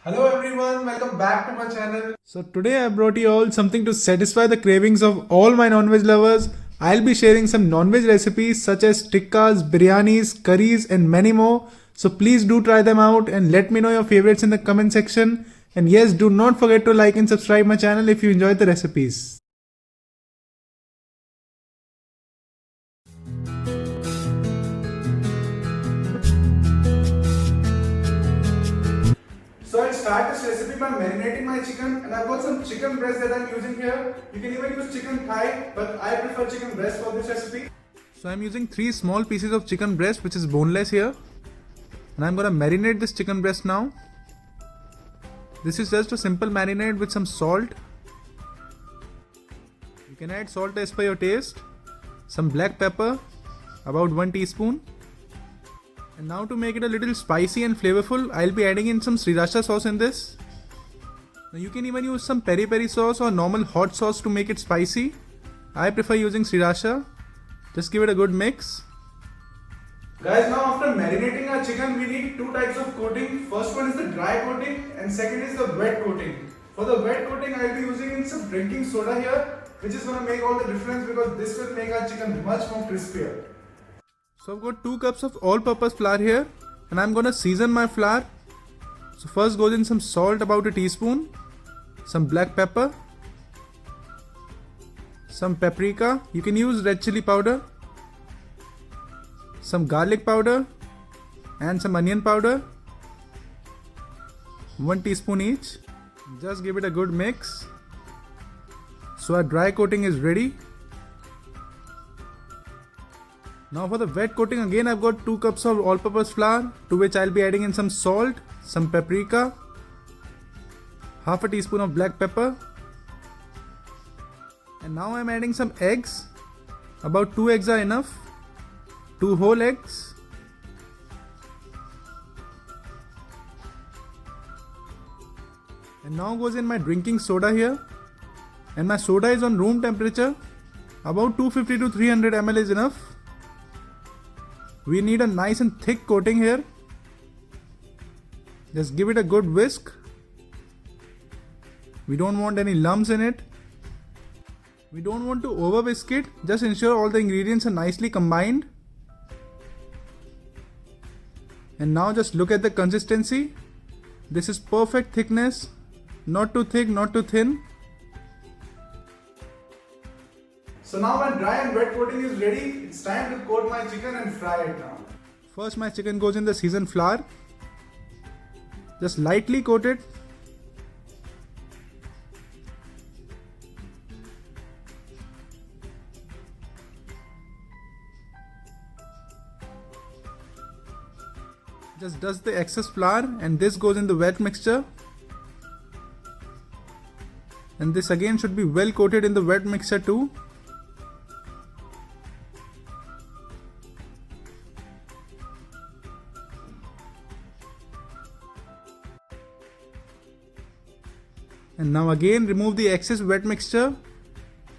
Hello everyone, welcome back to my channel. So today I brought you all something to satisfy the cravings of all my non-veg lovers. I'll be sharing some non-veg recipes such as tikkas, biryanis, curries and many more. So please do try them out and let me know your favorites in the comment section. And yes, do not forget to like and subscribe my channel if you enjoyed the recipes. So I'll start this recipe by marinating my chicken, and I've got some chicken breast that I'm using here. You can even use chicken thigh, but I prefer chicken breast for this recipe. So I'm using 3 small pieces of chicken breast which is boneless here. And I'm gonna marinate this chicken breast now. This is just a simple marinade with some salt. You can add salt as per your taste. Some black pepper, about 1 teaspoon. And now to make it a little spicy and flavorful, I'll be adding in some sriracha sauce in this. Now you can even use some peri peri sauce or normal hot sauce to make it spicy. I prefer using sriracha. Just give it a good mix. Guys, now after marinating our chicken, we need two types of coating. First one is the dry coating and second is the wet coating. For the wet coating, I'll be using in some drinking soda here, which is going to make all the difference because this will make our chicken much more crispier. So I've got 2 cups of all-purpose flour here and I'm gonna season my flour. So first goes in some salt, about a teaspoon, some black pepper, some paprika, you can use red chili powder, some garlic powder and some onion powder, 1 teaspoon each. Just give it a good mix. So our dry coating is ready. Now for the wet coating, again I've got 2 cups of all-purpose flour, to which I'll be adding in some salt, some paprika, half a teaspoon of black pepper, and now I'm adding some eggs. About 2 eggs are enough, 2 whole eggs. And now goes in my drinking soda here, and my soda is on room temperature. About 250 to 300 ml is enough. We need a nice and thick coating here. Just give it a good whisk. We don't want any lumps in it. We don't want to over whisk it. Just ensure all the ingredients are nicely combined. And now just look at the consistency. This is perfect thickness. Not too thick, not too thin. So now my dry and wet coating is ready. It's time to coat my chicken and fry it now. First my chicken goes in the seasoned flour. Just lightly coat it. Just dust the excess flour and this goes in the wet mixture. And this again should be well coated in the wet mixture too. And now again remove the excess wet mixture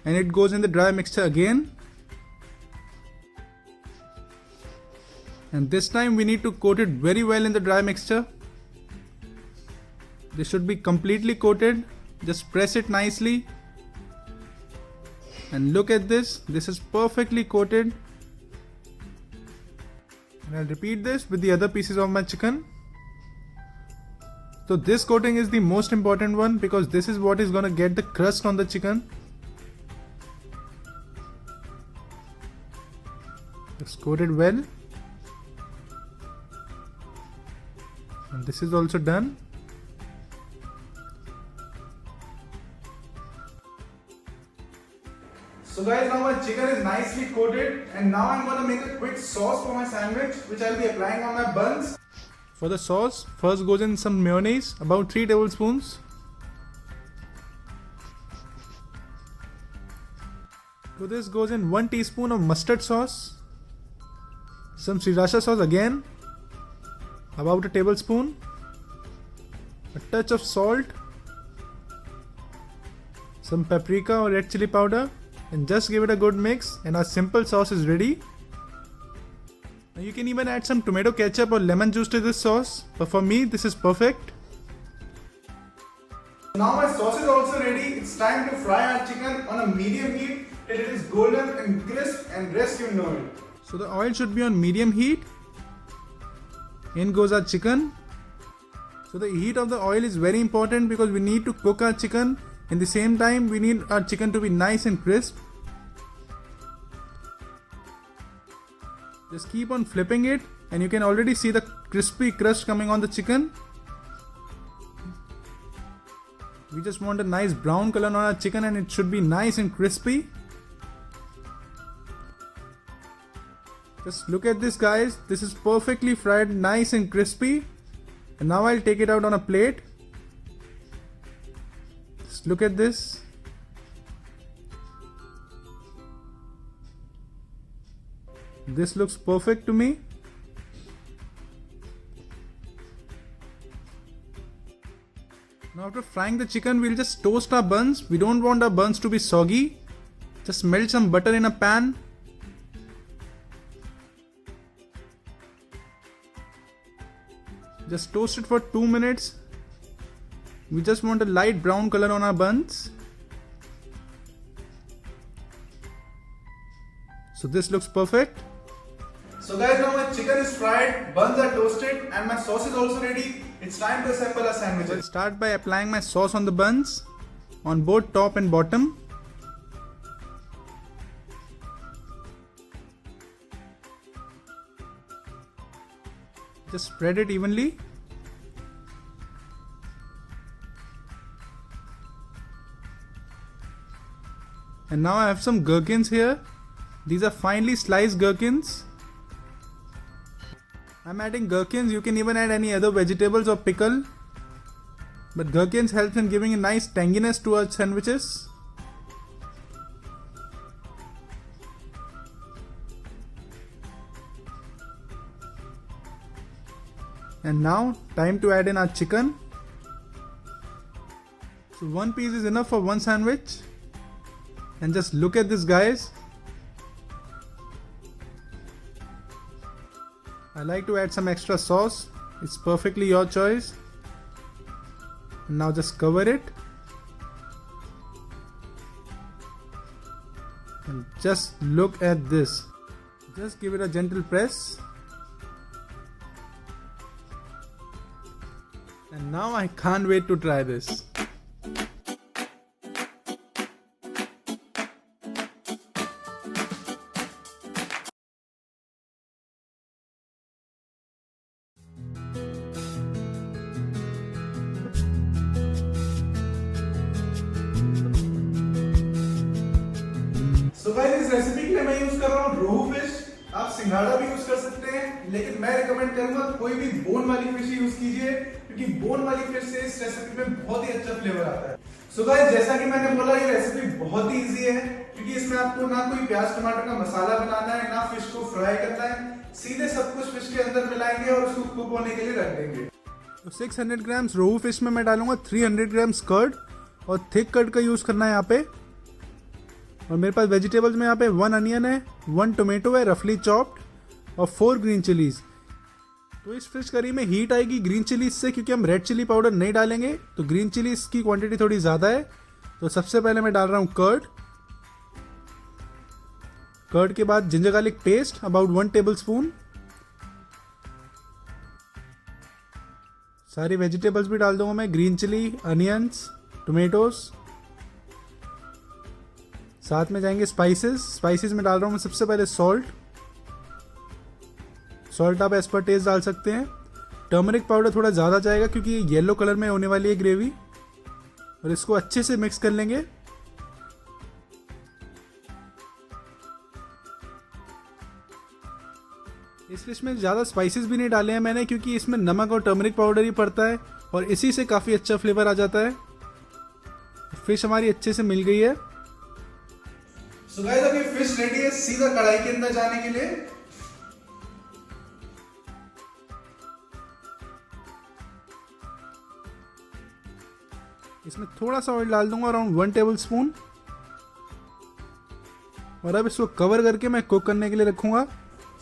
and it goes in the dry mixture again. And this time we need to coat it very well in the dry mixture. This should be completely coated. Just press it nicely. And look at this. This is perfectly coated. And I'll repeat this with the other pieces of my chicken. So this coating is the most important one because this is what is gonna get the crust on the chicken. Just coat it well. And this is also done. So guys, now my chicken is nicely coated and now I'm gonna make a quick sauce for my sandwich which I'll be applying on my buns. For the sauce, first goes in some mayonnaise, about 3 tablespoons. To this goes in 1 teaspoon of mustard sauce. Some sriracha sauce again, about a tablespoon. A touch of salt. Some paprika or red chili powder. And just give it a good mix and our simple sauce is ready. Now you can even add some tomato ketchup or lemon juice to this sauce, but for me this is perfect. Now my sauce is also ready. It's time to fry our chicken on a medium heat till it is golden and crisp and rest you know it. So the oil should be on medium heat. In goes our chicken. So the heat of the oil is very important because we need to cook our chicken. In the same time, we need our chicken to be nice and crisp. Just keep on flipping it and you can already see the crispy crust coming on the chicken. We just want a nice brown color on our chicken and it should be nice and crispy. Just look at this, guys. This is perfectly fried, nice and crispy. And now I'll take it out on a plate. Just look at this. This looks perfect to me. Now after frying the chicken, we'll just toast our buns. We don't want our buns to be soggy. Just melt some butter in a pan. Just toast it for 2 minutes. We just want a light brown color on our buns. So this looks perfect. So guys, now my chicken is fried, buns are toasted and my sauce is also ready. It's time to assemble our I'll sandwiches. start by applying my sauce on the buns, on both top and bottom. Just spread it evenly. And now I have some gherkins here. These are finely sliced gherkins. I'm adding gherkins. You can even add any other vegetables or pickle. But gherkins helps in giving a nice tanginess to our sandwiches. And now time to add in our chicken. So 1 piece is enough for 1 sandwich. And just look at this, guys. I like to add some extra sauce. It's perfectly your choice. And now just cover it. And just look at this. Just give it a gentle press. And now I can't wait to try this. So guys, इस recipe के लिए मैं use कर रहा हूँ रोहू fish. आप सिंघाड़ा भी यूज कर सकते हैं, लेकिन मैं रिकमेंड करूंगा कोई भी बोन वाली फिश यूज कीजिए, क्योंकि बोन वाली फिश से इस रेसिपी में बहुत ही अच्छा फ्लेवर आता है. सो गाइस, जैसा कि मैंने बोला, ये रेसिपी बहुत ही इजी है, क्योंकि इसमें आपको ना कोई प्याज टमाटर का मसाला बनाना है, ना फिश को फ्राई करना है. सीधे सब कुछ फिश के अंदर मिलाएंगे और उसको कुक होने के लिए रख देंगे. तो 600 ग्राम्स रोहू फिश में मैं डालूंगा 300 ग्राम्स कर्ड, और थिक कर्ड का यूज करना है यहाँ पे. और मेरे पास वेजिटेबल्स में यहाँ पे 1 अनियन है, 1 टोमेटो है रफली चॉप्ड, और 4 ग्रीन चिलीज. तो इस फिश करी में हीट आएगी ग्रीन चिलीज से, क्योंकि हम रेड चिली पाउडर नहीं डालेंगे, तो ग्रीन चिलीज की क्वांटिटी थोड़ी ज़्यादा है. तो सबसे पहले मैं डाल रहा हूँ कर्ड. कर्ड के बाद ginger garlic paste about 1 table spoon. सारी वेजिटेबल्स भी डाल दूंगा मैं, ग्रीन चिली, अनियंस, टोमेटोज. साथ में जाएंगे स्पाइसेस. स्पाइसेस में डाल रहा हूँ मैं सबसे पहले सॉल्ट. सॉल्ट आप एज पर टेस्ट डाल सकते हैं. टर्मरिक पाउडर थोड़ा ज़्यादा जाएगा क्योंकि ये येलो कलर में होने वाली है ग्रेवी. और इसको अच्छे से मिक्स कर लेंगे. इस फिश में ज़्यादा स्पाइसेस भी नहीं डाले हैं मैंने, क्योंकि इसमें नमक और टर्मरिक पाउडर ही पड़ता है और इसी से काफ़ी अच्छा फ्लेवर आ जाता है. फिश हमारी अच्छे से मिल गई है. सो गाइस, अभी फिश रेडी है सीधा कढ़ाई के अंदर जाने के लिए. इसमें थोड़ा सा ऑयल डाल दूंगा, अराउंड 1 टेबल स्पून. और अब इसको कवर करके मैं कुक करने के लिए रखूंगा.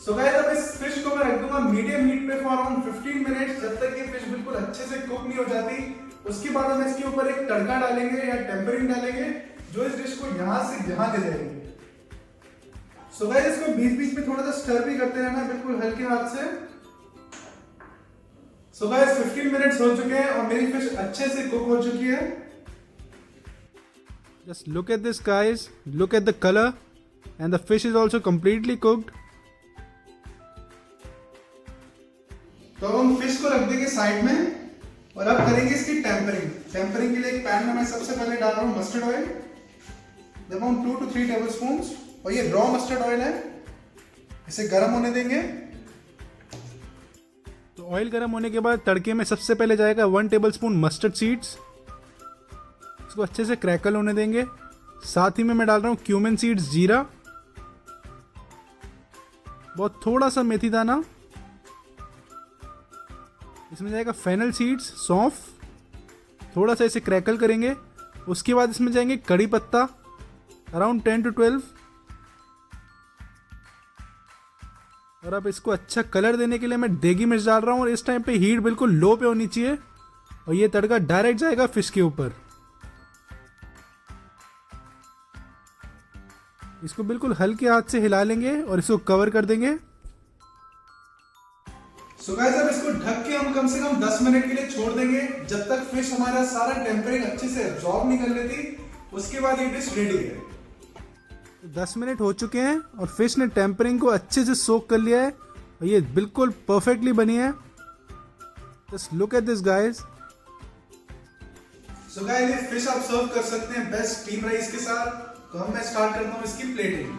सो गाइस, अब इस फिश को मैं रख दूंगा मीडियम हीट पे फॉर अराउंड 15 मिनट्स, जब तक ये फिश बिल्कुल अच्छे से कुक नहीं हो जाती. उसके बाद हम इसके ऊपर एक तड़का डालेंगे या टेम्परिंग डालेंगे जो इस डिश को यहाँ से यहाँ ले जाएंगे। सो गाइस इसको बीच बीच में थोड़ा सा स्टर भी करते रहना बिल्कुल हल्के हाथ से। सो गाइस 15 मिनट्स हो चुके हैं और मेरी फिश अच्छे से कुक हो चुकी है। Just look at this guys, look at the color and the fish is also completely cooked. तो अब हम फिश को रख देंगे साइड में और अब करेंगे इसकी टेम्परिंग। टेम्परिंग के लिए एक पैन में मैं सबसे पहले डाल रहा हूँ mustard oil, around 2 to 3 tablespoon, और ये रॉ मस्टर्ड ऑयल है, इसे गर्म होने देंगे। तो ऑयल गर्म होने के बाद तड़के में सबसे पहले जाएगा 1 टेबलस्पून मस्टर्ड सीड्स, इसको अच्छे से क्रैकल होने देंगे। साथ ही में मैं डाल रहा हूँ क्यूमिन सीड्स, जीरा, बहुत थोड़ा सा मेथी दाना, इसमें जाएगा फेनल सीड्स, सौंफ, थोड़ा सा इसे क्रैकल करेंगे। उसके बाद इसमें जाएंगे कड़ी पत्ता, अराउंड 10 to 12, और अब इसको अच्छा कलर देने के लिए मैं देगी मिर्च डाल रहा हूँ और इस टाइम पे हीट बिल्कुल लो पे होनी चाहिए और ये तड़का डायरेक्ट जाएगा फिश के ऊपर। इसको बिल्कुल हल्के हाथ से हिला लेंगे और इसको कवर कर देंगे। सो गाइस अब इसको ढक के हम कम से कम 10 मिनट के लिए छोड़ देंगे जब तक फिश हमारा सारा टेम्परिंग अच्छे से एब्जॉर्ब नहीं कर लेती। उसके बाद ये डिश रेडी है। 10 मिनट हो चुके हैं और फिश ने टेम्परिंग को अच्छे से सोक कर लिया है और ये बिल्कुल परफेक्टली बनी है। Just look at this guys. So guys ये फिश आप सर्व कर सकते हैं बेस्ट स्टीम राइस के साथ। तो हम मैं स्टार्ट करता हूँ इसकी plating.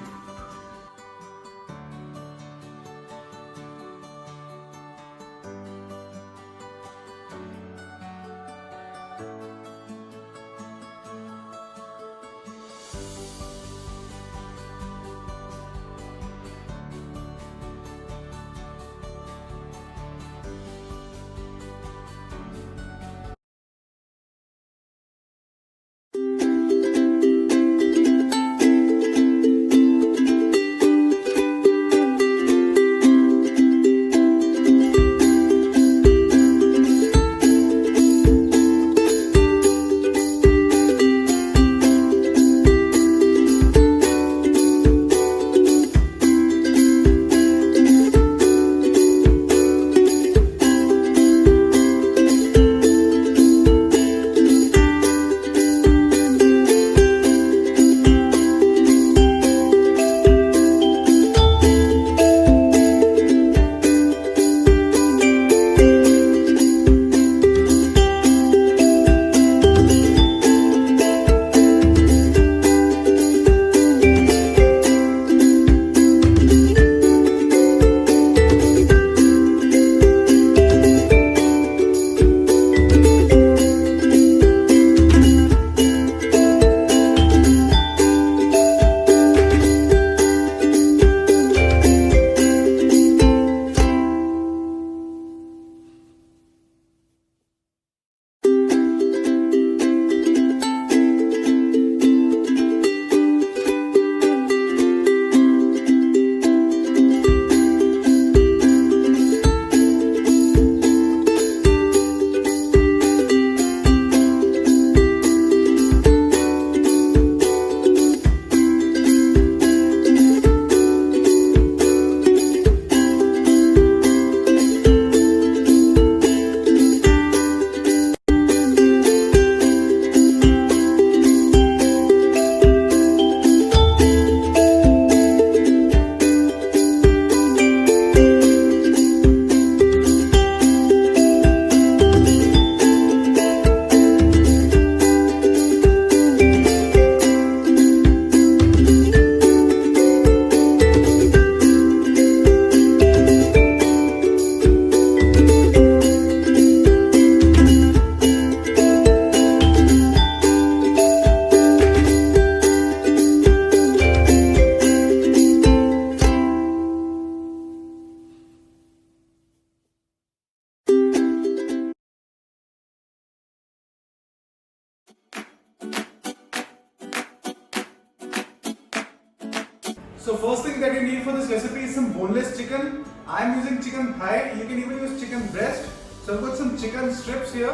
So first thing that you need for this recipe is some boneless chicken. I am using chicken thigh. You can even use chicken breast. So I've got some chicken strips here.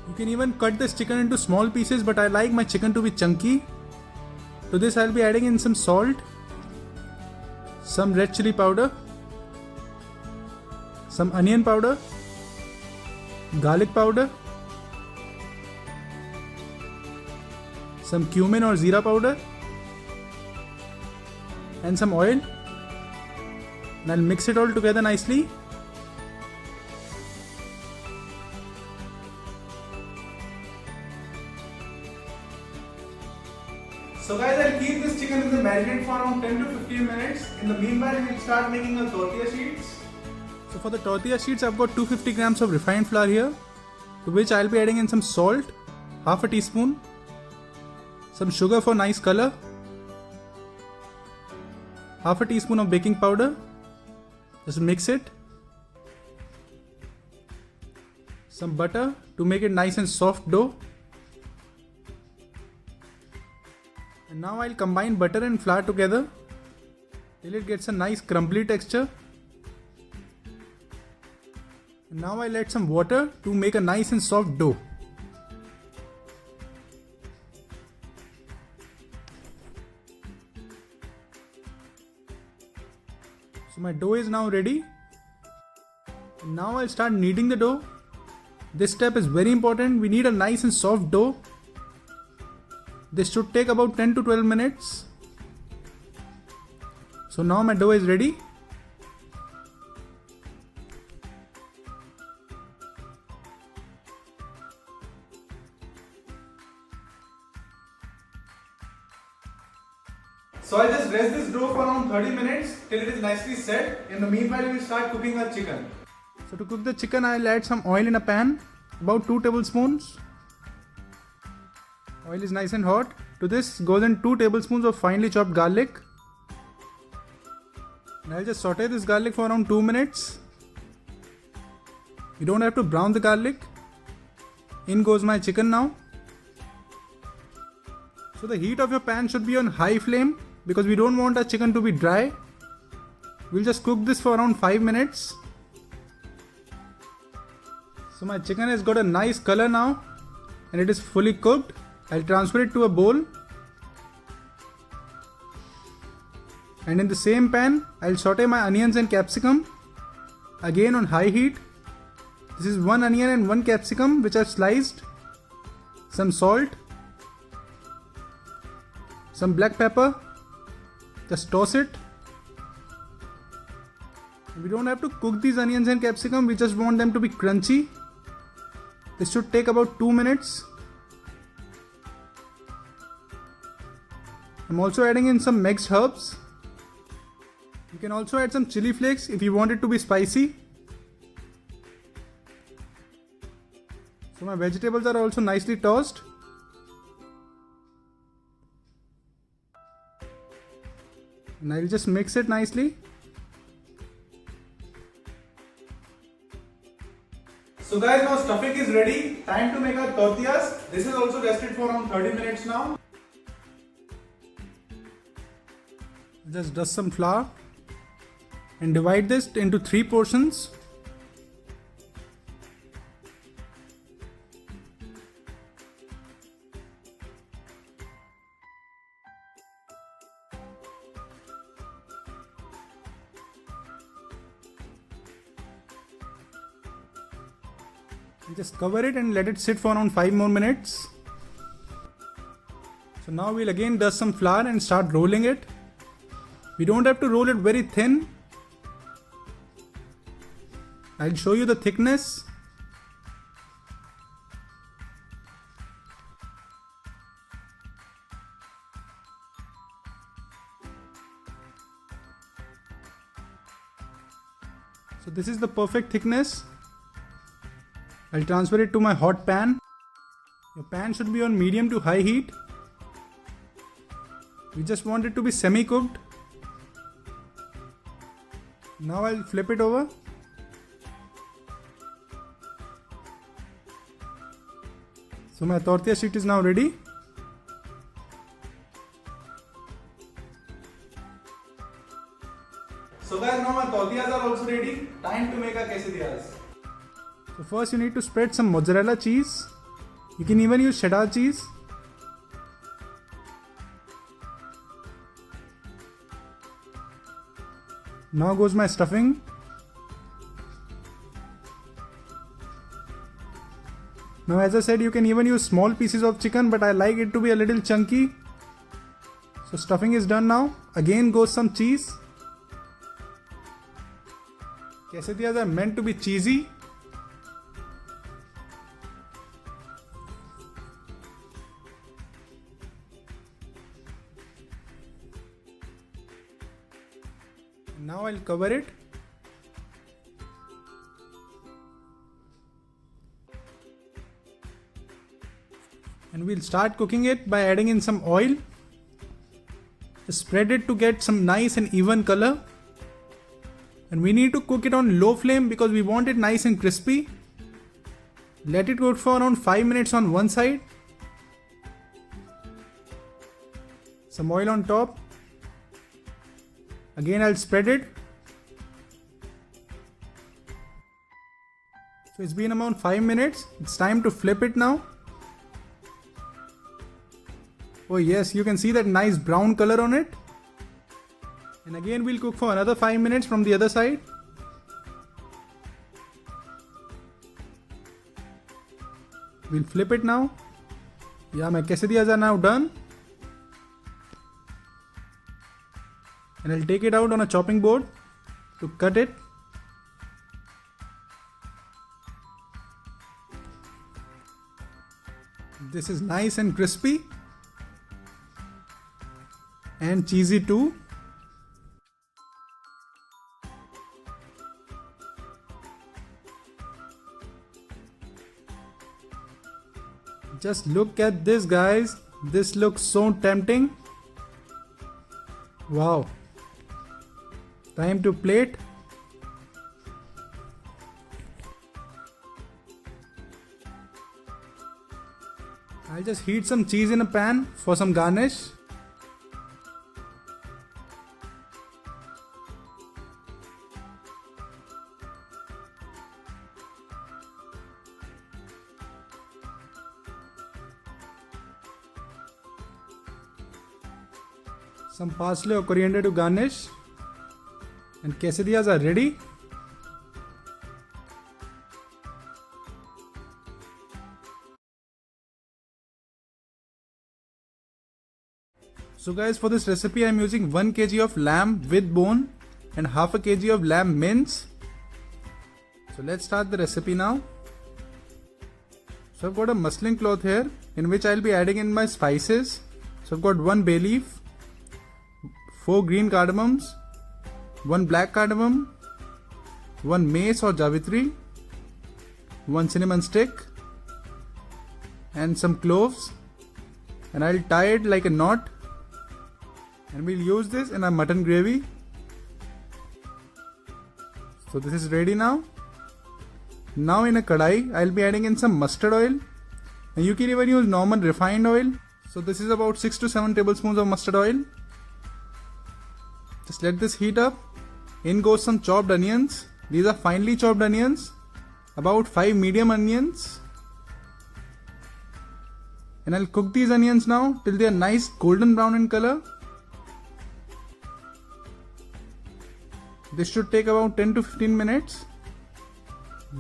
You can even cut this chicken into small pieces, but I like my chicken to be chunky. To this I'll be adding in some salt, some red chili powder, some onion powder, garlic powder, some cumin or zira powder, and some oil. And I'll mix it all together nicely. So guys, I'll keep this chicken in the marinade for around 10 to 15 minutes. In the meanwhile, we'll start making our tortilla sheets. So for the tortilla sheets, I've got 250 grams of refined flour here, to which I'll be adding in some salt, half a teaspoon, some sugar for nice color, half a teaspoon of baking powder. Just mix it. Some butter to make it nice and soft dough. And now I'll combine butter and flour together till it gets a nice crumbly texture. And now I'll add some water to make a nice and soft dough. So my dough is now ready. And now I'll start kneading the dough. This step is very important. We need a nice and soft dough. This should take about 10 to 12 minutes. So now my dough is ready. So I'll just rest this dough for around 30 minutes till it is nicely set. In the meanwhile, we'll start cooking our chicken. So to cook the chicken, I'll add some oil in a pan, about 2 tablespoons. Oil is nice and hot. To this goes in 2 tablespoons of finely chopped garlic. And I'll just saute this garlic for around 2 minutes. You don't have to brown the garlic. In goes my chicken now. So the heat of your pan should be on high flame because we don't want our chicken to be dry. We'll just cook this for around 5 minutes. So my chicken has got a nice color now and it is fully cooked. I'll transfer it to a bowl. And in the same pan, I'll saute my onions and capsicum. Again on high heat. This is 1 onion and 1 capsicum which I've sliced. Some salt. Some black pepper. Just toss it. We don't have to cook these onions and capsicum. We just want them to be crunchy. This should take about 2 minutes. I'm also adding in some mixed herbs. You can also add some chili flakes if you want it to be spicy. So my vegetables are also nicely tossed. And I'll just mix it nicely. So guys, now stuffing is ready. Time to make our tortillas. This is also rested for around 30 minutes now. Just dust some flour and divide this into 3 portions. And just cover it and let it sit for around 5 more minutes. So now we'll again dust some flour and start rolling it. We don't have to roll it very thin. I'll show you the thickness. So this is the perfect thickness. I'll transfer it to my hot pan. Your pan should be on medium to high heat. We just want it to be semi-cooked. Now I'll flip it over. So my tortilla sheet is now ready. So guys, now my tortillas are also ready. Time to make our quesadillas. So first you need to spread some mozzarella cheese You can even use cheddar cheese. Now goes my stuffing. Now as I said, you can even use small pieces of chicken, but I like it to be a little chunky. So stuffing is done now. Again goes some cheese. Quesadillas are meant to be cheesy. Now I'll cover it. And we'll start cooking it by adding in some oil. Just spread it to get some nice and even color. And we need to cook it on low flame because we want it nice and crispy. Let it cook for around 5 minutes on one side. Some oil on top. Again I'll spread it. So it's been around 5 minutes. It's time to flip it now. Oh yes, you can see that nice brown color on it. And again we'll cook for another 5 minutes from the other side. We'll flip it now. Yeah, my quesadillas are now done. And I'll take it out on a chopping board to cut it. This is nice and crispy and cheesy too. Just look at this, guys. This looks so tempting. Wow. Time to plate. I'll just heat some cheese in a pan for some garnish. Some parsley or coriander to garnish. And quesadillas are ready. So guys, for this recipe I am using 1 kg of lamb with bone and half a kg of lamb mince. So let's start the recipe now. So I've got a muslin cloth here in which I'll be adding in my spices. So I've got 1 bay leaf, 4 green cardamoms, 1 black cardamom, 1 mace or javitri, 1 cinnamon stick and some cloves, and I'll tie it like a knot, and we'll use this in our mutton gravy. So this is ready now. Now in a kadai I'll be adding in some mustard oil, and you can even use normal refined oil. So this is about 6 to 7 tablespoons of mustard oil. Just let this heat up. In goes some chopped onions. These are finely chopped onions, about 5 medium onions. And I'll cook these onions now till they are nice golden brown in color. This should take about 10 to 15 minutes.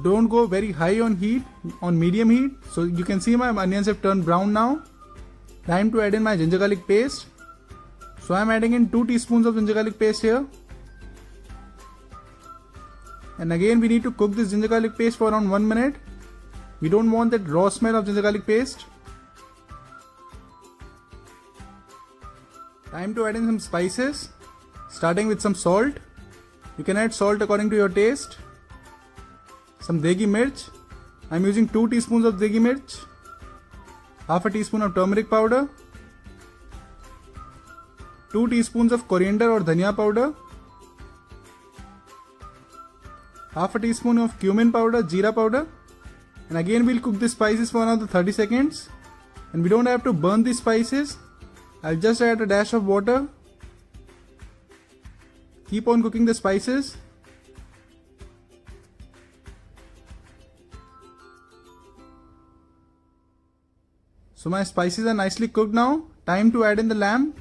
Don't go very high on heat, on medium heat. So you can see my onions have turned brown now. Time to add in my ginger garlic paste. So I am adding in 2 teaspoons of ginger garlic paste here. And again we need to cook this ginger garlic paste for around 1 minute. We don't want that raw smell of ginger garlic paste. Time to add in some spices, starting with some salt. You can add salt according to your taste. Some degi mirch. I am using 2 teaspoons of degi mirch. Half a teaspoon of turmeric powder. 2 teaspoons of coriander or dhania powder. Half a teaspoon of cumin powder, jeera powder. And again we'll cook the spices for another 30 seconds. And we don't have to burn the spices. I'll just add a dash of water. Keep on cooking the spices. So my spices are nicely cooked now. Time to add in the lamb.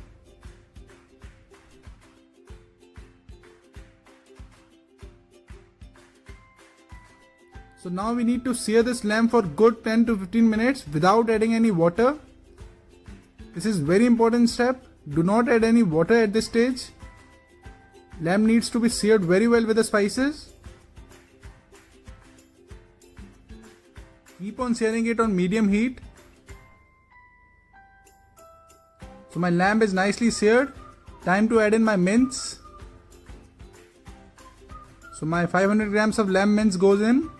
So now we need to sear this lamb for good 10 to 15 minutes without adding any water. This is very important step. Do not add any water at this stage. Lamb needs to be seared very well with the spices. Keep on searing it on medium heat. So my lamb is nicely seared. Time to add in my mince. So my 500 grams of lamb mince goes in.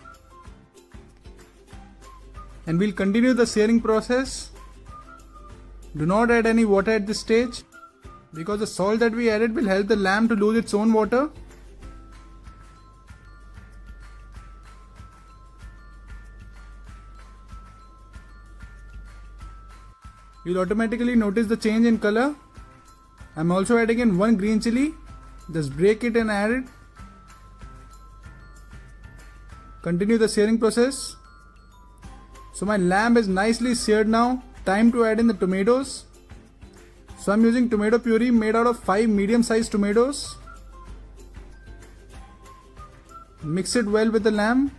And we'll continue the searing process. Do not add any water at this stage, because the salt that we added will help the lamb to lose its own water. You'll automatically notice the change in color. I'm also adding in 1 green chili. Just break it and add it. Continue the searing process. So my lamb is nicely seared now. Time to add in the tomatoes. So I'm using tomato puree made out of 5 medium-sized tomatoes. Mix it well with the lamb.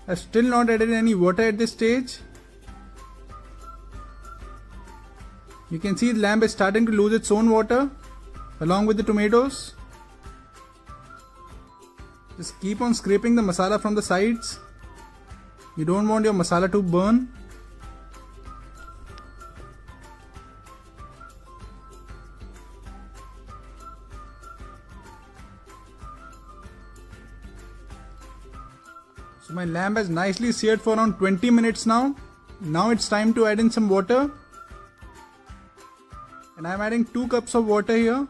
I've still not added any water at this stage. You can see the lamb is starting to lose its own water along with the tomatoes. Just keep on scraping the masala from the sides. You don't want your masala to burn. So my lamb has nicely seared for around 20 minutes now. Now it's time to add in some water. And I'm adding 2 cups of water here.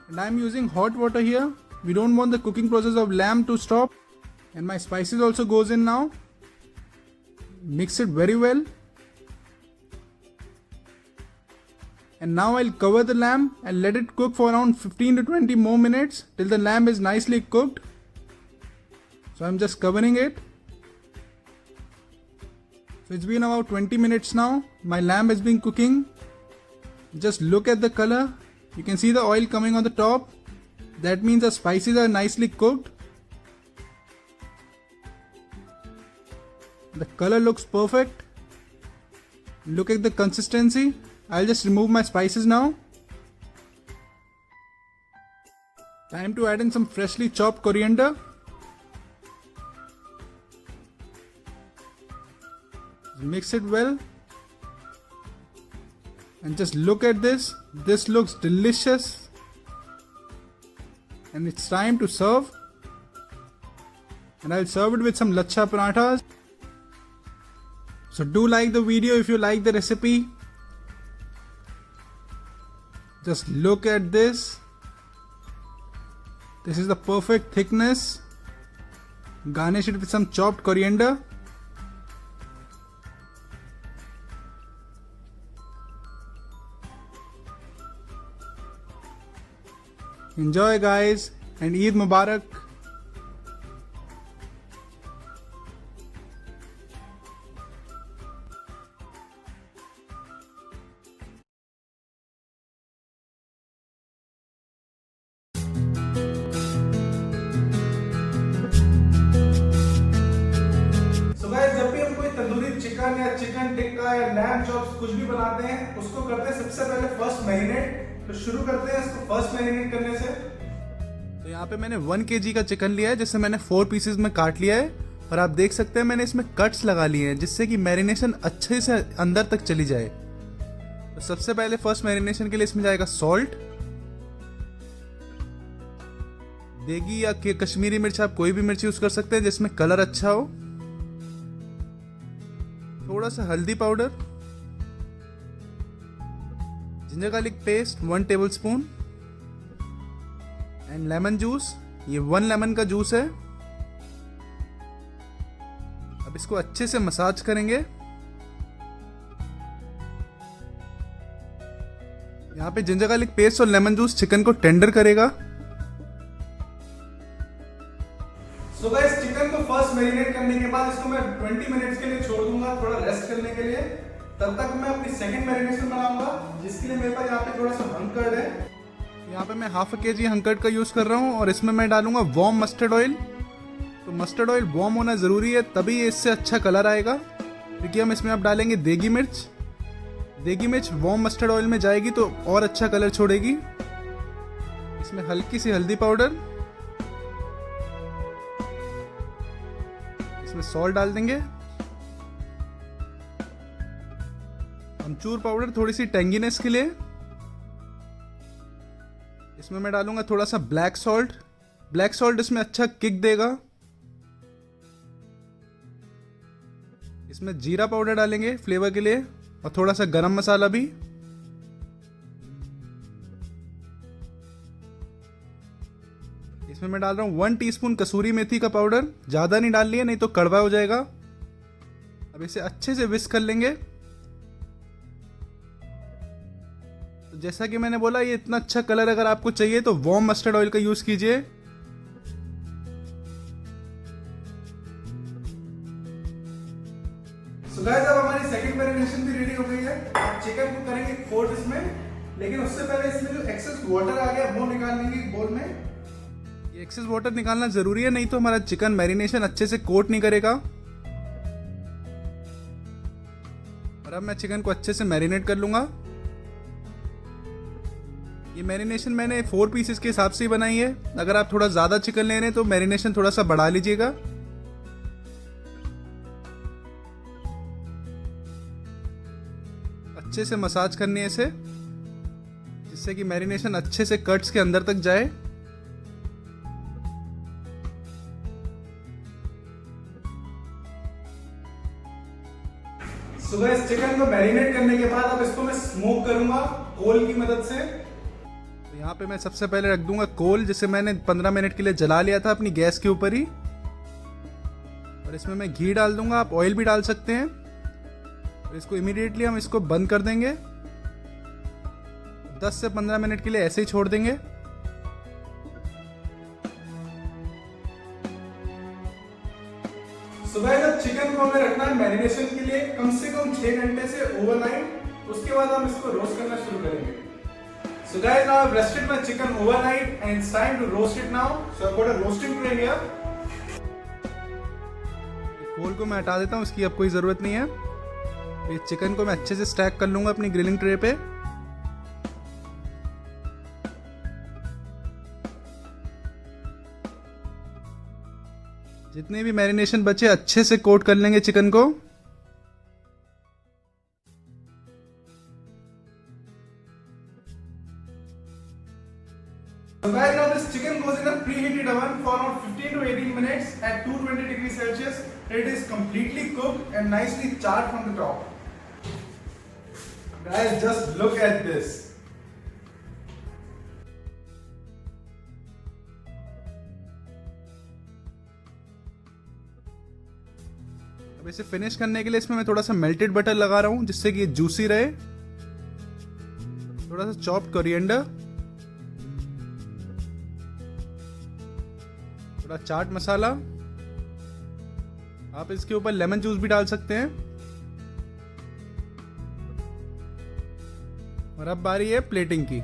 And I'm using hot water here. We don't want the cooking process of lamb to stop. And my spices also goes in now. Mix it very well. And now I'll cover the lamb and let it cook for around 15 to 20 more minutes till the lamb is nicely cooked. So I'm just covering it. So it's been about 20 minutes now. My lamb has been cooking. Just look at the color. You can see the oil coming on the top. That means the spices are nicely cooked. The color looks perfect. Look at the consistency. I'll just remove my spices now. Time to add in some freshly chopped coriander. Mix it well. And just look at this. This looks delicious. And it's time to serve. And I'll serve it with some lachha parathas. So do like the video if you like the recipe. Just look at this. This is the perfect thickness. Garnish it with some chopped coriander. Enjoy guys, and Eid Mubarak. So guys, जब भी हम कोई tandoori chicken या chicken tikka या lamb chops कुछ भी बनाते हैं, उसको करते हैं सबसे पहले फर्स्ट मैरिनेट। तो शुरू करते हैं इसको फर्स्ट मैरिनेट करने से। तो यहाँ पे मैंने 1 kg का चिकन लिया है, जिसे मैंने 4 पीसेस में काट लिया है। और आप देख सकते हैं मैंने इसमें कट्स लगा लिए हैं, जिससे कि मैरिनेशन अच्छे से अंदर तक चली जाए। तो सबसे पहले फर्स्ट मैरिनेशन के लिए इसमें जाएगा सॉल्ट। देगी या कश्मीरी मिर्च, आप कोई भी मिर्च यूज कर सकते हैं जिसमें कलर अच्छा हो। थोड़ा सा हल्दी powder, ginger garlic paste 1 tablespoon, and lemon juice. ये 1 लेमन का जूस है। अब इसको अच्छे से मसाज करेंगे। यहाँ पे जिंजर गार्लिक पेस्ट और लेमन जूस चिकन को टेंडर करेगा। सो गाइस, चिकन को फर्स्ट मैरिनेट करने के बाद इसको मैं 20 मिनट्स के लिए छोड़ दूंगा थोड़ा रेस्ट करने के लिए। तब तक मैं अपनी सेकंड मैरिनेशन बनाऊंगा, जिसके लिए मेरे पास यहाँ पे थोड़ा सा हंकर्ड है। यहाँ पे मैं हाफ kg हंकर्ड का यूज़ कर रहा हूँ और इसमें मैं डालूंगा वार्म मस्टर्ड ऑयल। तो मस्टर्ड ऑयल वार्म होना ज़रूरी है, तभी इससे अच्छा कलर आएगा। क्योंकि हम इसमें अब डालेंगे देगी मिर्च। देगी मिर्च वार्म मस्टर्ड ऑयल में जाएगी तो और अच्छा कलर छोड़ेगी। इसमें हल्की सी हल्दी पाउडर, इसमें सॉल्ट डाल देंगे, अमचूर पाउडर थोड़ी सी टेंगीनेस के लिए। इसमें मैं डालूंगा थोड़ा सा ब्लैक सॉल्ट। ब्लैक सॉल्ट इसमें अच्छा किक देगा। इसमें जीरा पाउडर डालेंगे फ्लेवर के लिए और थोड़ा सा गरम मसाला भी। इसमें मैं डाल रहा हूं 1 टीस्पून कसूरी मेथी का पाउडर। ज्यादा नहीं डाल लिया, नहीं तो कड़वा हो जाएगा। अब इसे अच्छे से विस्क कर लेंगे। तो जैसा कि मैंने बोला, ये इतना अच्छा कलर अगर आपको चाहिए तो वार्म मस्टर्ड ऑयल का यूज कीजिए। So guys, अब हमारी सेकंड मैरिनेशन भी रेडी हो गई है। अब चिकन को करेंगे कोट इसमें, लेकिन उससे पहले इसमें जो एक्सेस वाटर आ गया वो निकाल लेंगे बोल में। ये एक्सेस वाटर निकालना जरूरी है, नहीं तो हमारा चिकन मैरिनेशन अच्छे से कोट नहीं करेगा। और अब मैं चिकन को अच्छे से मैरिनेट कर लूंगा। ये मैरिनेशन मैंने 4 पीसेस के हिसाब से ही बनाई है। अगर आप थोड़ा ज्यादा चिकन ले रहे हैं तो मैरिनेशन थोड़ा सा बढ़ा लीजिएगा। अच्छे से मसाज करनी है इसे, जिससे कि मैरिनेशन अच्छे से कट्स के अंदर तक जाए। सुबह इस चिकन को मैरिनेट करने के बाद अब इसको मैं स्मोक करूंगा कोल की मदद से। तो यहाँ पे मैं सबसे पहले रख दूंगा कोल, जिसे मैंने 15 मिनट के लिए जला लिया था अपनी गैस के ऊपर ही। और इसमें मैं घी डाल दूंगा, आप ऑयल भी डाल सकते हैं। और इसको इमीडिएटली हम इसको बंद कर देंगे। 10 से 15 मिनट के लिए ऐसे ही छोड़ देंगे। सुबह जब चिकन को हमें रखना है मैरिनेशन के लिए कम से कम 6 घंटे से ओवरनाइट। उसके बाद हम इसको रोस्ट करना शुरू करेंगे। So guys, now I've rested my chicken overnight and it's time to roast it now. So I've got a roasting tray here. कोल को मैं हटा देता हूँ, इसकी अब कोई ज़रूरत नहीं है। ये चिकन को मैं अच्छे से स्टैक कर लूँगा अपनी ग्रिलिंग ट्रे पे। जितने भी मैरिनेशन बचे अच्छे से कोट कर लेंगे चिकन को। So guys, now this chicken goes in a preheated oven for around 15 to 18 minutes at 220 degrees Celsius. It is completely cooked and nicely charred from the top. Guys, just look at this. अब इसे finish करने के लिए इसमें मैं थोड़ा सा melted butter लगा रहा हूं, जिससे कि ये जूसी रहे। थोड़ा सा चॉप्ड कोरिएंडर, थोड़ा चाट मसाला। आप इसके ऊपर लेमन जूस भी डाल सकते हैं। और अब बारी है प्लेटिंग की।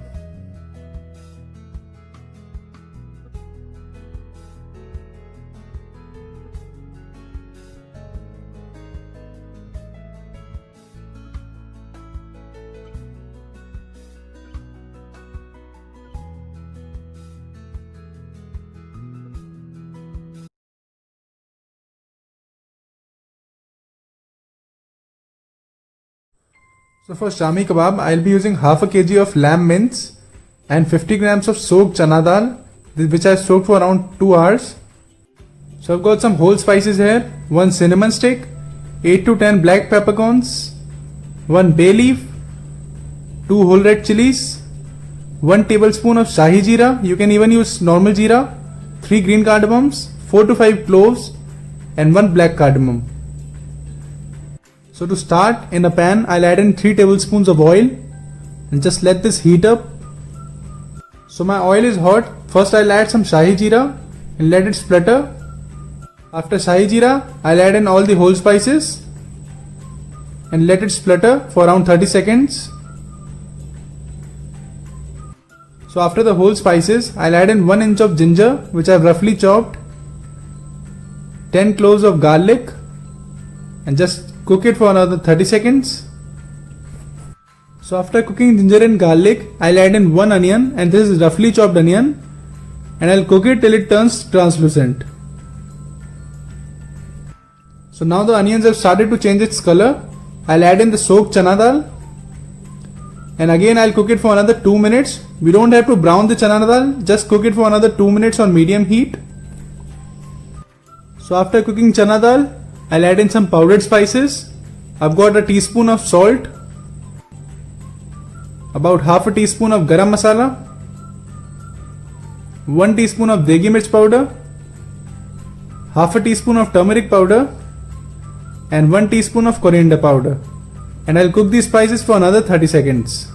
So for Shami kebab, I'll be using half a kg of lamb mince and 50 grams of soaked chana dal, which I soaked for around 2 hours. So I've got some whole spices here: 1 cinnamon stick, 8 to 10 black peppercorns, 1 bay leaf, 2 whole red chilies, 1 tablespoon of shahi jeera. You can even use normal jeera. 3 green cardamoms, 4 to 5 cloves, and 1 black cardamom. So to start, in a pan I'll add in 3 tablespoons of oil and just let this heat up. So my oil is hot. First I'll add some shahi jeera and let it splutter. After Shahi Jeera, I'll add in all the whole spices and let it splutter for around 30 seconds. So after the whole spices, I'll add in 1 inch of ginger which I've roughly chopped, 10 cloves of garlic, and just cook it for another 30 seconds. So after cooking ginger and garlic, I'll add in 1 onion, and this is roughly chopped onion, and I'll cook it till it turns translucent. So now the onions have started to change its color. I'll add in the soaked chana dal, and again I'll cook it for another 2 minutes. We don't have to brown the chana dal, just cook it for another 2 minutes on medium heat. So after cooking chana dal, I'll add in some powdered spices. I've got a teaspoon of salt, about half a teaspoon of garam masala, 1 teaspoon of degi mirch powder, half a teaspoon of turmeric powder, and 1 teaspoon of coriander powder. And I'll cook these spices for another 30 seconds.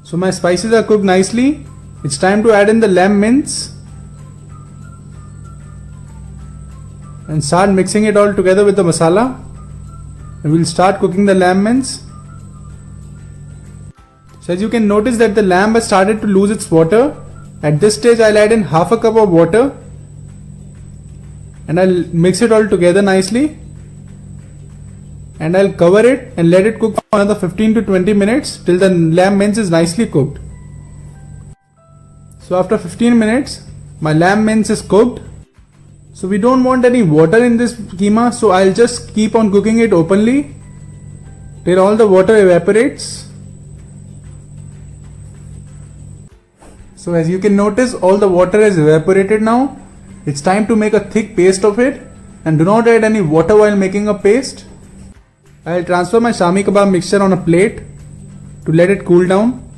So my spices are cooked nicely. It's time to add in the lamb mince and start mixing it all together with the masala. And we'll start cooking the lamb mince. So as you can notice that the lamb has started to lose its water. At this stage I'll add in half a cup of water and I'll mix it all together nicely, and I'll cover it and let it cook for another 15 to 20 minutes till the lamb mince is nicely cooked. So after 15 minutes my lamb mince is cooked. So we don't want any water in this keema, so I'll just keep on cooking it openly till all the water evaporates. So as you can notice, all the water has evaporated now. It's time to make a thick paste of it, and do not add any water while making a paste. I'll transfer my Shami Kebab mixture on a plate to let it cool down.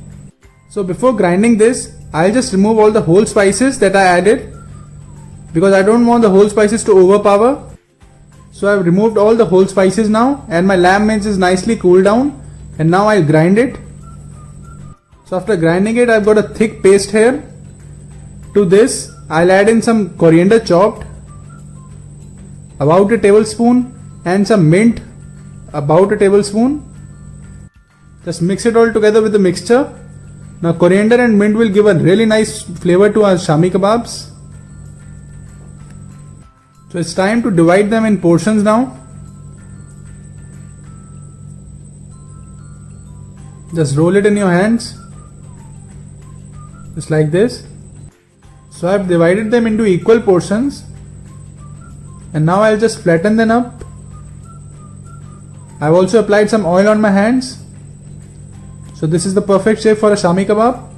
So before grinding this, I'll just remove all the whole spices that I added, because I don't want the whole spices to overpower. So I've removed all the whole spices now, and my lamb mince is nicely cooled down, and now I'll grind it. So after grinding it, I've got a thick paste here. To this, I'll add in some coriander chopped, about a tablespoon, and some mint, about a tablespoon. Just mix it all together with the mixture. Now coriander and mint will give a really nice flavor to our Shami kebabs. So it's time to divide them in portions now. Just roll it in your hands, just like this. So I've divided them into equal portions, and now I'll just flatten them up. I've also applied some oil on my hands. So this is the perfect shape for a Shami kebab.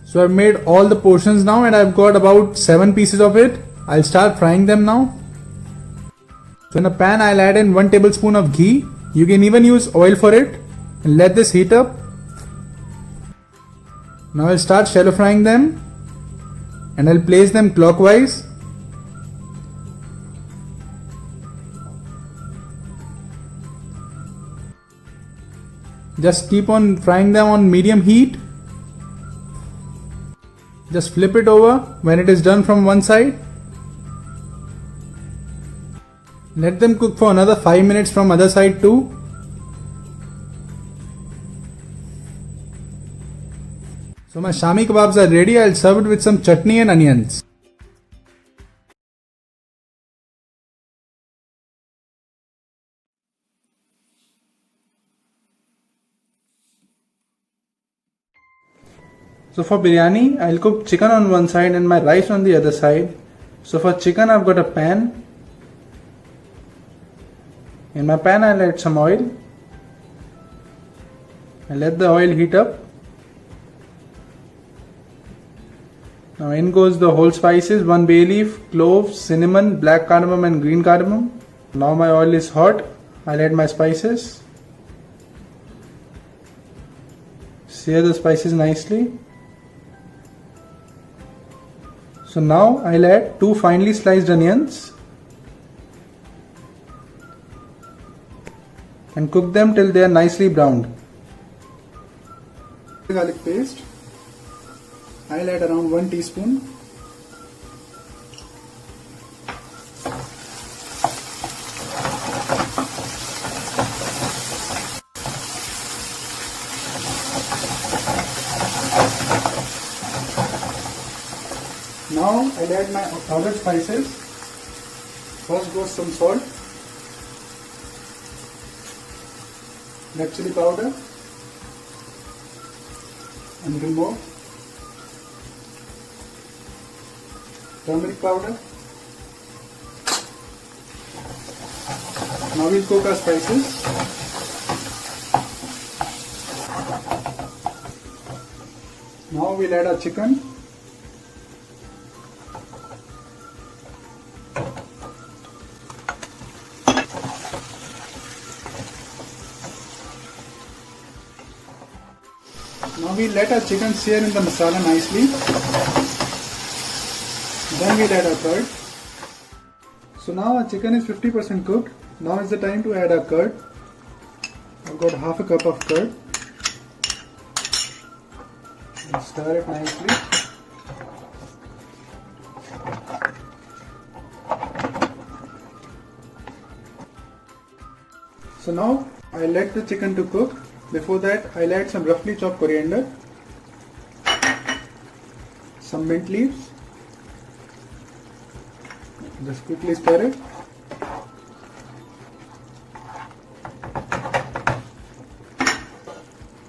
So I've made all the portions now, and I've got about 7 pieces of it. I'll start frying them now. So in a pan I'll add in 1 tablespoon of ghee. You can even use oil for it, and let this heat up. Now I'll start shallow frying them, and I'll place them clockwise. Just keep on frying them on medium heat. Just flip it over when it is done from one side. Let them cook for another 5 minutes from other side too. So my Shami kebabs are ready. I'll serve it with some chutney and onions. So for biryani, I'll cook chicken on one side and my rice on the other side. So for chicken, I've got a pan. In my pan, I'll add some oil. I'll let the oil heat up. Now in goes the whole spices, 1 bay leaf, cloves, cinnamon, black cardamom and green cardamom. Now my oil is hot. I'll add my spices. Sear the spices nicely. So now I'll add 2 finely sliced onions and cook them till they are nicely browned. garlic paste. I'll add around 1 teaspoon. Now I'll add my powdered spices. First goes some salt, red chili powder, a little more, turmeric powder. Now we'll cook our spices. Now we'll add our chicken. Now we let our chicken sear in the masala nicely. Then we'll add our curd. So now our chicken is 50% cooked. Now is the time to add our curd. I've got half a cup of curd. And stir it nicely. So now I'll let the chicken to cook. Before that, I'll add some roughly chopped coriander, some mint leaves. Just quickly stir it.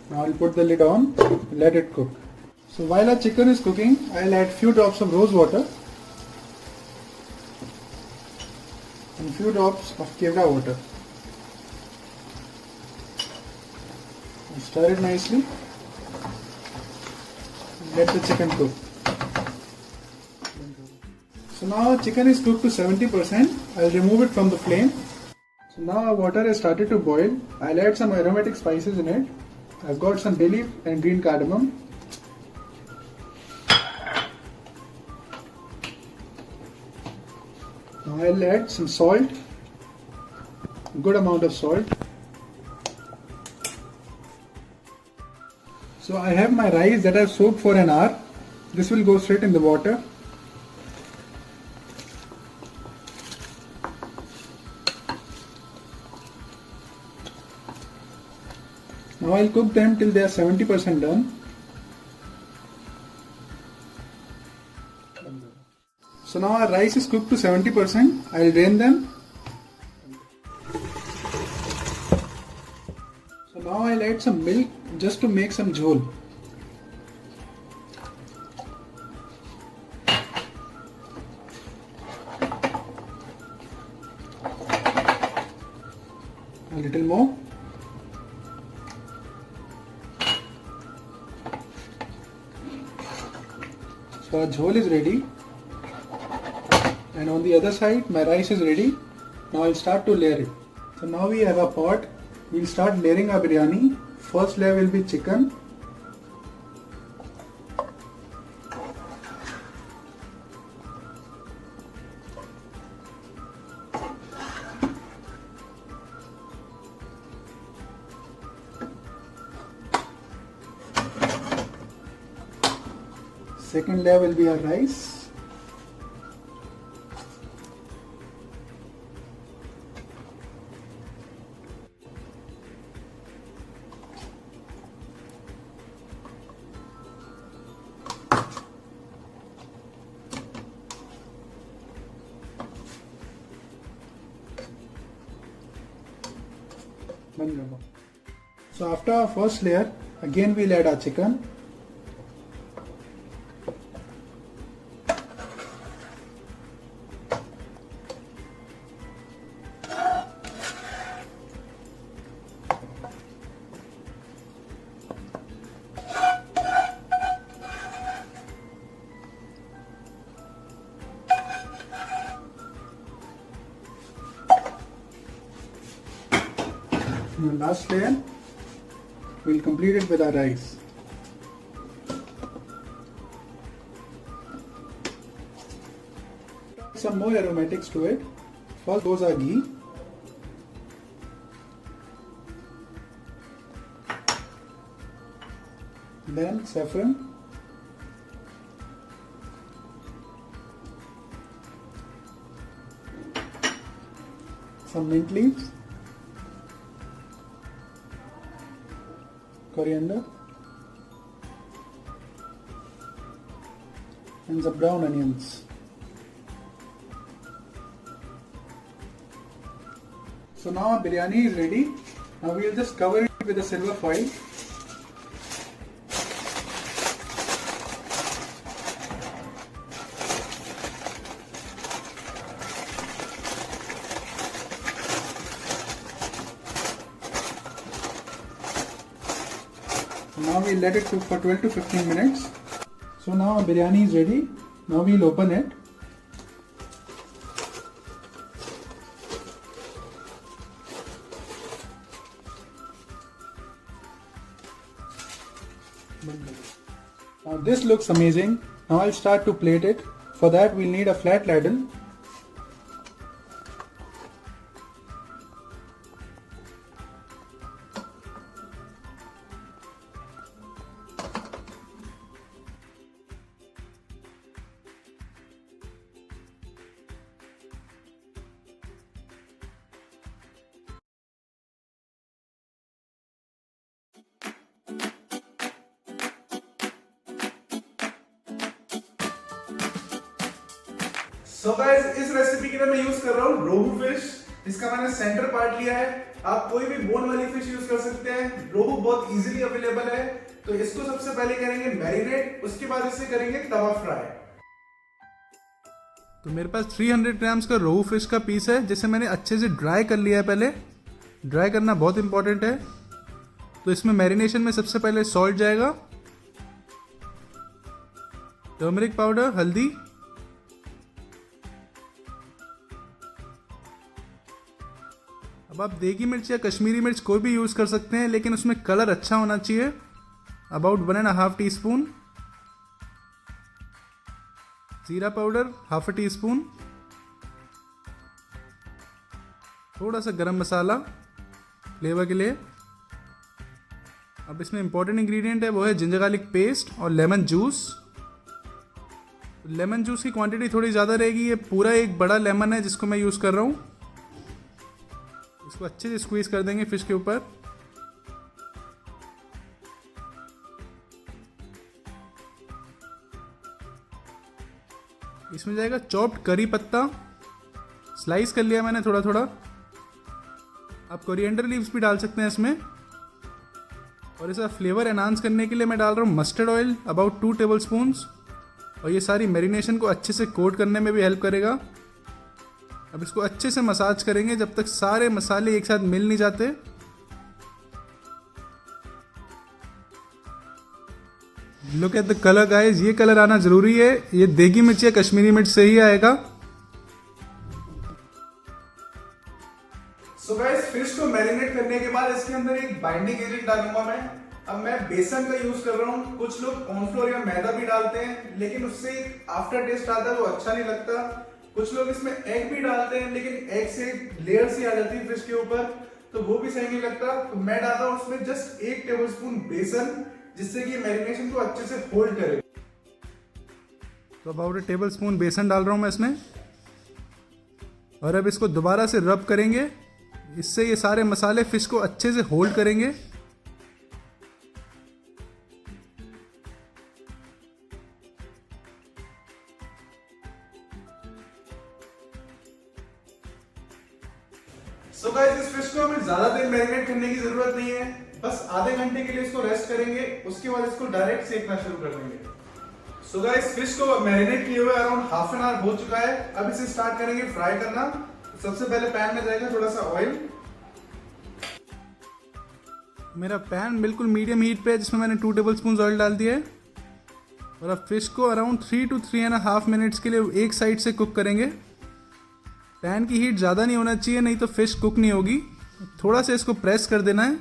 Now I'll put the lid on, let it cook. So while our chicken is cooking, I'll add few drops of rose water and few drops of kevra water. Stir it nicely. Let the chicken cook. So now our chicken is cooked to 70%. I'll remove it from the flame. So now our water has started to boil. I'll add some aromatic spices in it. I've got some bay leaf and green cardamom. Now I'll add some salt. A good amount of salt. So I have my rice that I've soaked for an hour. This will go straight in the water. Now I'll cook them till they are 70% done. So now our rice is cooked to 70%. I'll drain them. So now I'll add some milk just to make some jhol. A little more. So our jhol is ready. And on the other side, my rice is ready. Now I'll start to layer it. So now we have a pot. We'll start layering our biryani. First layer will be chicken. Second layer will be our rice. So after our first layer, again we'll add our chicken. And the last layer, we'll complete it with our rice. Some more aromatics to it. First goes our ghee. then saffron, some mint leaves, coriander, and some brown onions. So now our biryani is ready. Now we will just cover it with a silver foil. Now we let it cook for 12 to 15 minutes. So now our biryani is ready. Now we'll open it. Now this looks amazing. Now I'll start to plate it. For that we'll need a flat ladle. So guys, इस recipe के लिए मैं use कर रहा हूँ रोहू fish, जिसका मैंने centre part लिया है। आप कोई भी बोन वाली फिश यूज कर सकते हैं। रोहू बहुत इजीली अवेलेबल है। तो इसको सबसे पहले करेंगे मैरिनेट, उसके बाद इसे करेंगे तवा फ्राई। तो मेरे पास 300 ग्राम्स का रोहू फिश का पीस है, जिसे मैंने अच्छे से ड्राई कर लिया है। पहले ड्राई करना बहुत इंपॉर्टेंट है। तो इसमें मैरिनेशन में सबसे पहले सॉल्ट जाएगा, टर्मरिक पाउडर, हल्दी, अब आप देगी मिर्च या कश्मीरी मिर्च कोई भी यूज कर सकते हैं, लेकिन उसमें कलर अच्छा होना चाहिए। अबाउट 1.5 टीस्पून जीरा पाउडर, हाफ टी स्पून, थोड़ा सा गरम मसाला फ्लेवर के लिए। अब इसमें इंपॉर्टेंट इंग्रेडिएंट है, वो है जिंजर गार्लिक पेस्ट और लेमन जूस। लेमन जूस की क्वांटिटी थोड़ी ज़्यादा रहेगी। ये पूरा एक बड़ा लेमन है जिसको मैं यूज़ कर रहा हूँ। इसको अच्छे से स्क्वीज कर देंगे फिश के ऊपर। इसमें जाएगा चॉप्ड करी पत्ता, स्लाइस कर लिया मैंने थोड़ा थोड़ा। आप कोरिएंडर लीव्स भी डाल सकते हैं इसमें। और इसका फ्लेवर एनहांस करने के लिए मैं डाल रहा हूँ mustard oil, about 2 table spoons. और ये सारी मैरिनेशन को अच्छे से कोट करने में भी हेल्प करेगा। अब इसको अच्छे से मसाज करेंगे जब तक सारे मसाले एक साथ मिल नहीं जाते। Look at the colour guys, ये कलर आना जरूरी है। ये देगी मिर्च या कश्मीरी मिर्च से ही आएगा। सो गाइस, फिश को मैरिनेट करने के बाद इसके अंदर एक बाइंडिंग एजेंट डालूंगा मैं। अब मैं बेसन का यूज कर रहा हूँ। कुछ लोग कॉर्नफ्लोर या मैदा भी डालते हैं, लेकिन उससे आफ्टर टेस्ट आता है, वो अच्छा नहीं लगता। कुछ लोग इसमें एग भी डालते हैं, लेकिन एग से लेयर सी आ जाती है फिश के ऊपर, तो वो भी सही नहीं लगता। तो मैं डालता हूँ उसमें जस्ट 1 टेबलस्पून बेसन, जिससे कि मैरिनेशन को अच्छे से होल्ड करे। तो अबाउट 1 टेबल स्पून बेसन डाल रहा हूँ मैं इसमें। और अब इसको दोबारा से रब करेंगे। इससे ये सारे मसाले फिश को अच्छे से होल्ड करेंगे। सो गाइस, इस फिश को हमें ज्यादा देर मैरिनेट करने की जरूरत नहीं है। बस आधे घंटे के लिए इसको रेस्ट करेंगे, उसके बाद इसको डायरेक्ट सेकना शुरू कर देंगे। सो गाइस, फिश को मैरिनेट किए हुए अराउंड हाफ एन आवर हो चुका है। अब इसे स्टार्ट करेंगे फ्राई करना। सबसे पहले पैन में जाएगा थोड़ा सा ऑयल। मेरा पैन बिल्कुल मीडियम हीट पे है, जिसमें मैंने 2 टेबल स्पून ऑयल डाल दिया है। और अब फिश को अराउंड 3 to 3.5 मिनट्स के लिए एक साइड से कुक करेंगे। पैन की हीट ज़्यादा नहीं होना चाहिए, नहीं तो फिश कुक नहीं होगी। थोड़ा सा इसको प्रेस कर देना है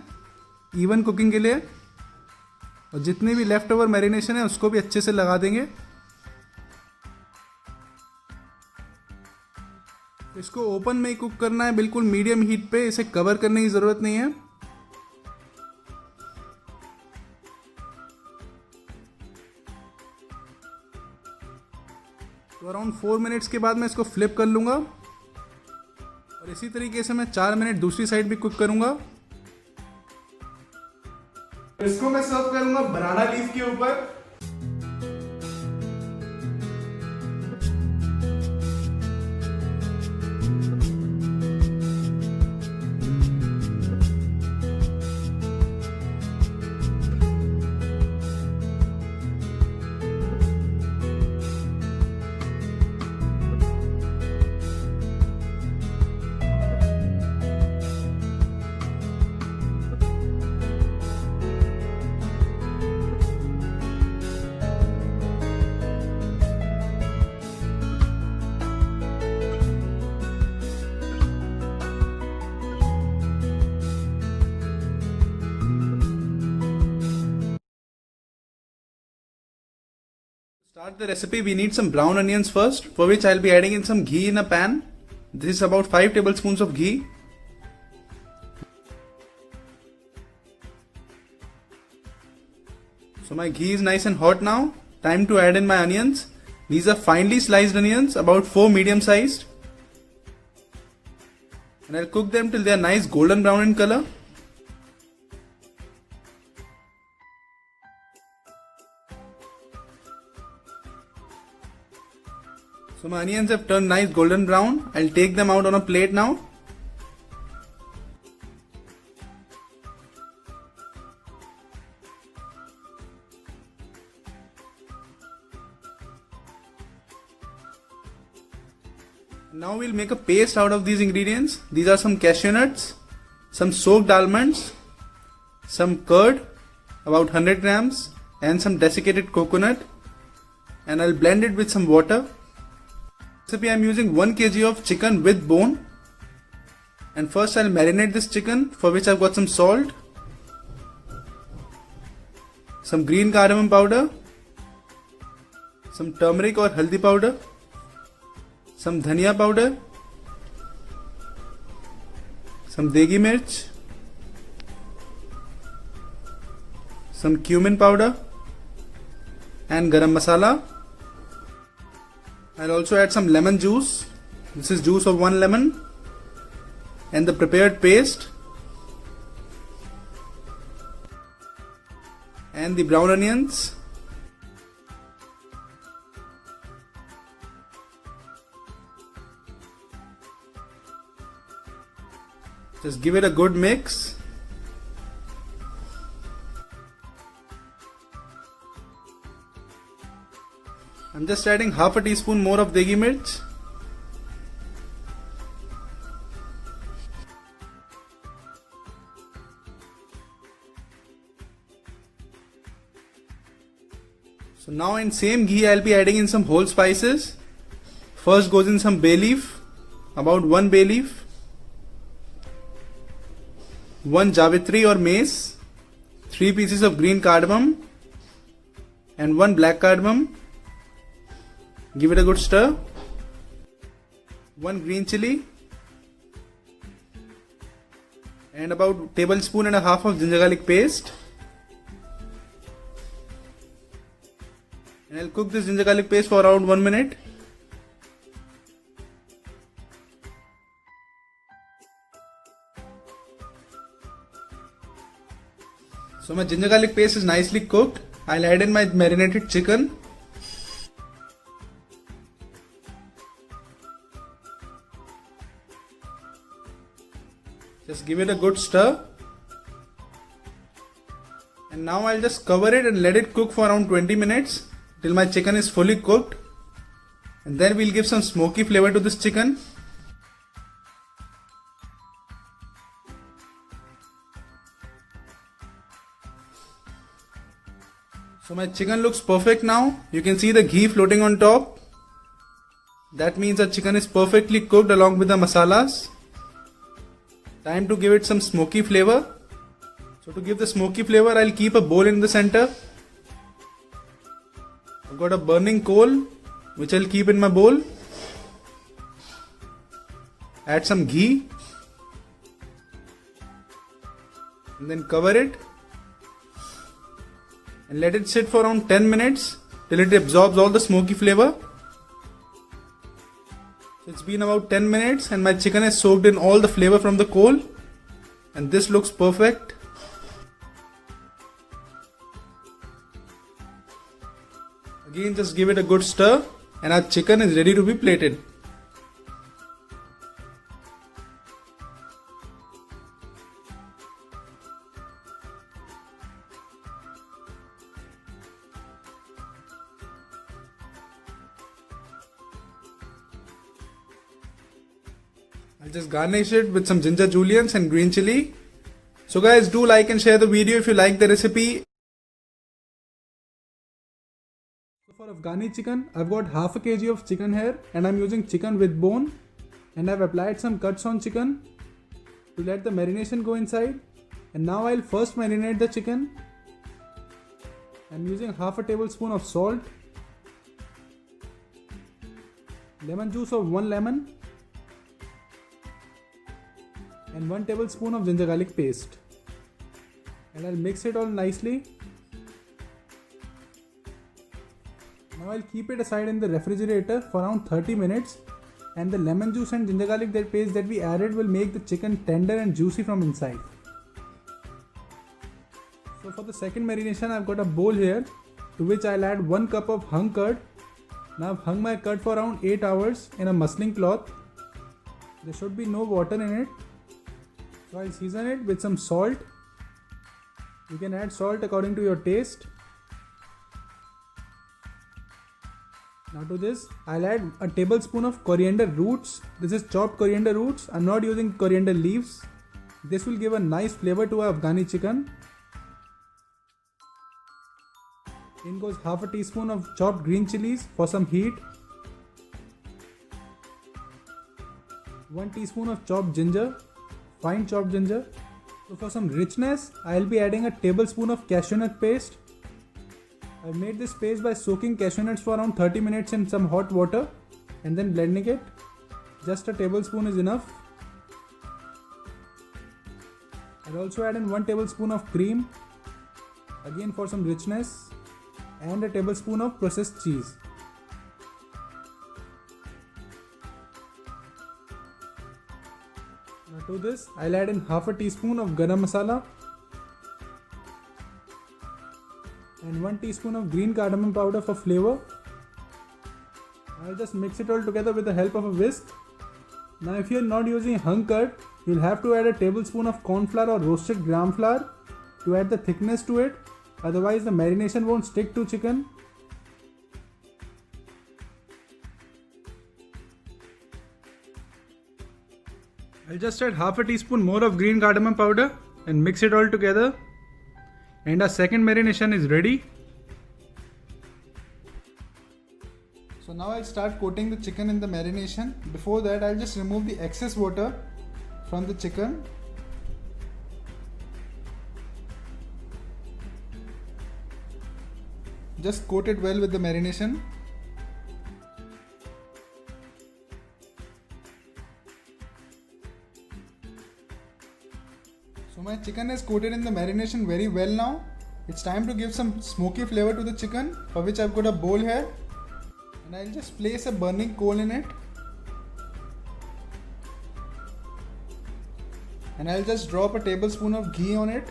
इवन कुकिंग के लिए। और जितनी भी लेफ्ट ओवर मैरिनेशन है उसको भी अच्छे से लगा देंगे। इसको ओपन में ही कुक करना है, बिल्कुल मीडियम हीट पे। इसे कवर करने की ज़रूरत नहीं है। तो अराउंड 4 मिनट्स के बाद मैं इसको फ्लिप कर लूँगा और इसी तरीके से मैं 4 मिनट दूसरी साइड भी कुक करूँगा। इसको मैं सर्व करूंगा बनाना लीफ के ऊपर। Start the recipe, we need some brown onions first, for which I'll be adding in some ghee in a pan. This is about 5 tablespoons of ghee. So my ghee is nice and hot now. Time to add in my onions. These are finely sliced onions, about 4 medium sized. And I'll cook them till they are nice golden brown in color. So my onions have turned nice golden brown. I'll take them out on a plate now. Now we'll make a paste out of these ingredients. These are some cashew nuts, some soaked almonds, some curd, about 100 grams, and some desiccated coconut. And I'll blend it with some water. Recipe, I'm using 1 kg of chicken with bone. And first I'll marinate this chicken, for which I've got some salt, some green cardamom powder, some turmeric or haldi powder, some dhania powder, some degi mirch, some cumin powder, and garam masala. I'll also add some lemon juice. This is juice of 1 lemon, and the prepared paste, and the brown onions, just give it a good mix. I'm just adding half a teaspoon more of degi mirch. So now in same ghee I'll be adding in some whole spices. First goes in some bay leaf, about 1 bay leaf, 1 javitri or mace, 3 pieces of green cardamom, and 1 black cardamom. Give it a good stir. 1 green chili, and about tablespoon and a half of ginger garlic paste. And I'll cook this ginger garlic paste for around 1 minute. So my ginger garlic paste is nicely cooked. I'll add in my marinated chicken. Just give it a good stir. And now I'll just cover it and let it cook for around 20 minutes till my chicken is fully cooked. And then we'll give some smoky flavor to this chicken. So my chicken looks perfect now. You can see the ghee floating on top. That means the chicken is perfectly cooked along with the masalas. Time to give it some smoky flavor. So to give the smoky flavor, I'll keep a bowl in the center. I've got a burning coal which I'll keep in my bowl. Add some ghee. And then cover it. And let it sit for around 10 minutes till it absorbs all the smoky flavor. It's been about 10 minutes and my chicken is soaked in all the flavor from the coal, and this looks perfect. Again, just give it a good stir and our chicken is ready to be plated. I'll just garnish it with some ginger julienne and green chili. So guys, do like and share the video if you like the recipe. So for Afghani chicken, I've got half a kg of chicken here and I'm using chicken with bone, and I've applied some cuts on chicken to let the marination go inside. And now I'll first marinate the chicken. I'm using half a tablespoon of salt, lemon juice of 1 lemon, and 1 tablespoon of ginger garlic paste, and I'll mix it all nicely. Now I'll keep it aside in the refrigerator for around 30 minutes, and the lemon juice and ginger garlic paste that we added will make the chicken tender and juicy from inside. So for the second marination, I've got a bowl here to which I'll add 1 cup of hung curd. Now I've hung my curd for around 8 hours in a muslin cloth. There should be no water in it. So I'll season it with some salt. You can add salt according to your taste. Now to this, I'll add a tablespoon of coriander roots. This is chopped coriander roots. I'm not using coriander leaves. This will give a nice flavor to our Afghani chicken. In goes half a teaspoon of chopped green chilies for some heat. 1 teaspoon of chopped ginger, fine chopped ginger. So for some richness, I'll be adding a tablespoon of cashew nut paste. I've made this paste by soaking cashew nuts for around 30 minutes in some hot water and then blending it. Just a tablespoon is enough. I'll also add in 1 tablespoon of cream, again for some richness, and a tablespoon of processed cheese. Now to this, I'll add in half a teaspoon of garam masala and 1 teaspoon of green cardamom powder for flavor. I'll just mix it all together with the help of a whisk. Now if you're not using hung curd, you'll have to add a tablespoon of corn flour or roasted gram flour to add the thickness to it. Otherwise the marination won't stick to chicken. I'll just add half a teaspoon more of green cardamom powder and mix it all together. And our second marination is ready. So now I'll start coating the chicken in the marination. Before that, I'll just remove the excess water from the chicken. Just coat it well with the marination. So my chicken is coated in the marination very well now. It's time to give some smoky flavor to the chicken, for which I've got a bowl here. And I'll just place a burning coal in it. And I'll just drop a tablespoon of ghee on it.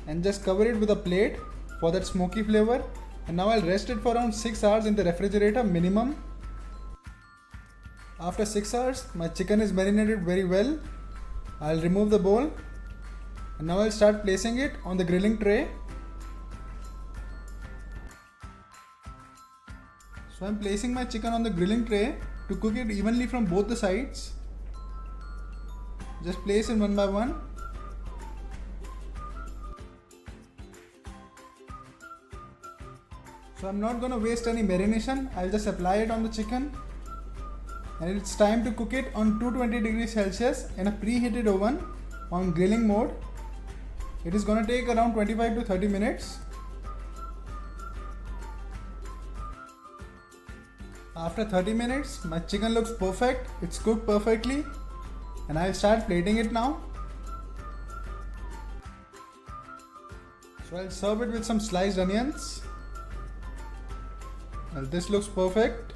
And just cover it with a plate for that smoky flavor. And now I'll rest it for around 6 hours in the refrigerator minimum. After 6 hours, my chicken is marinated very well. I'll remove the bowl. And now I'll start placing it on the grilling tray. So I'm placing my chicken on the grilling tray to cook it evenly from both the sides. Just place it one by one. So I'm not going to waste any marination. I'll just apply it on the chicken. And it's time to cook it on 220 degrees Celsius in a preheated oven on grilling mode. It is going to take around 25 to 30 minutes. After 30 minutes, my chicken looks perfect. It's cooked perfectly. And I'll start plating it now. So I'll serve it with some sliced onions. Well, this looks perfect.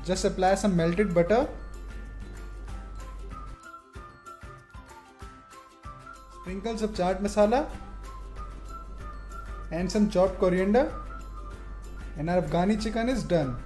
Just apply some melted butter. Sprinkles of chaat masala and some chopped coriander, and our Afghani chicken is done.